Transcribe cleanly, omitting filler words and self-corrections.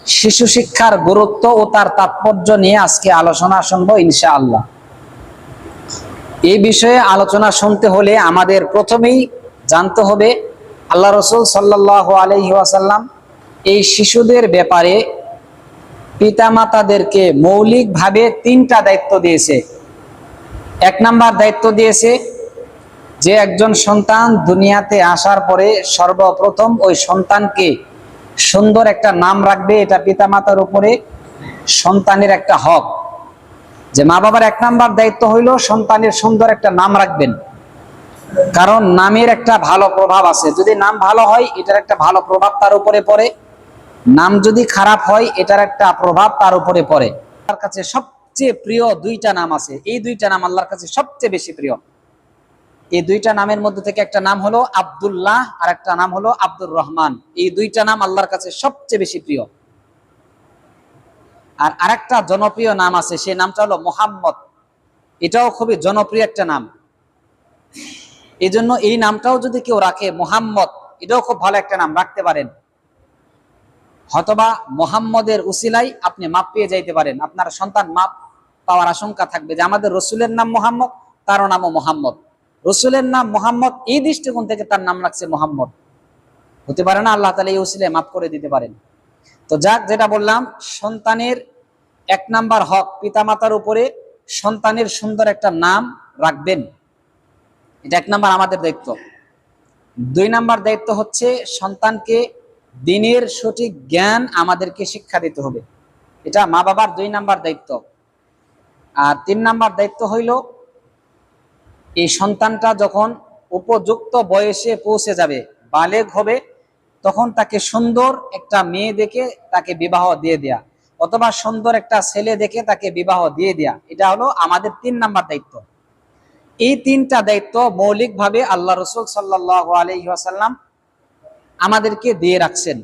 শিশু শিক্ষার গুরুত্ব ও তার তাৎপর্য নিয়ে আজকে আলোচনা শুনবো ইনশাআল্লাহ। এই বিষয়ে আলোচনা শুনতে হলে আমাদের প্রথমেই জানতে হবে আল্লাহ রসুল সাল্লাল্লাহু আলাইহি ওয়াসাল্লাম এই শিশুদের ব্যাপারে পিতামাতাদেরকে মৌলিকভাবে 3টা দায়িত্ব দিয়েছে। 1 নাম্বার দায়িত্ব দিয়েছে যে একজন সন্তান দুনিয়াতে আসার পরে সর্বপ্রথম ওই সন্তানকে সুন্দর একটা নাম রাখবে। এটা পিতামাতার উপরে সন্তানের একটা হক, যে মা বাবার 1 নাম্বার দায়িত্ব হইল সন্তানের সুন্দর একটা নাম রাখবেন। কারণ নামের একটা ভালো প্রভাব আছে, যদি নাম ভালো হয় এটার একটা ভালো প্রভাব তার উপরে পড়ে, নাম যদি খারাপ হয় এটার একটা প্রভাব তার উপরে পড়ে। তার কাছে সবচেয়ে প্রিয় 2টা নাম আছে, এই 2টা নাম আল্লাহর কাছে সবচেয়ে বেশি প্রিয়। এই 2টা নামের মধ্যে থেকে একটা নাম হলো আব্দুল্লাহ আর একটা নাম হলো আব্দুর রহমান। এই 2টা নাম আল্লাহর কাছে সবচেয়ে বেশি প্রিয়। আর আরেকটা জনপ্রিয় নাম আছে, সেই নামটা হলো মুহাম্মদ। এটাও খুবই জনপ্রিয় একটা নাম। এই জন্য এই নামটাও যদি কেউ রাখে মুহাম্মদ, এটাও খুব ভালো একটা নাম রাখতে পারেন। হয়তোবা মুহাম্মদের উসিলাই আপনি মাপ পেয়ে যাইতে পারেন, আপনার সন্তান মাপ পাওয়ার আশঙ্কা থাকবে যে আমাদের রসুলের নাম মুহাম্মদ, তারও নামও মুহাম্মদ। রসুলের নাম মুহাম্মদ, এই দৃষ্টিকোণ থেকে তার নাম রাখছে মুহাম্মদ। হতে পারে না আল্লাহ তাআলা এই উসিলায় মাফ করে দিতে পারেন। তো যাক, যেটা বললাম, সন্তানের 1 নাম্বার হক পিতামাতার উপরে সন্তানের সুন্দর একটা নাম রাখবেন। এটা 1 নাম্বার আমাদের দায়িত্ব। 2 নাম্বার দায়িত্ব হচ্ছে সন্তানকে দ্বীনের সঠিক জ্ঞান আমাদেরকে শিক্ষা দিতে হবে। এটা মা বাবার 2 নাম্বার দায়িত্ব। আর 3 নাম্বার দায়িত্ব হইল এই সন্তানটা যখন উপযুক্ত বয়সে পৌঁছে যাবে, বালেগ হবে, তখন তাকে সুন্দর একটা মেয়ে দেখে তাকে বিবাহ দিয়ে দেয়া, অথবা সুন্দর একটা ছেলে দেখে তাকে বিবাহ দিয়ে দেয়া। এটা হলো আমাদের 3 নাম্বার দায়িত্ব। এই 3টা দায়িত্ব মৌলিকভাবে আল্লাহ রসুল সাল্লাল্লাহু আলাইহি ওয়াসাল্লাম আমাদেরকে দিয়ে রাখছেন।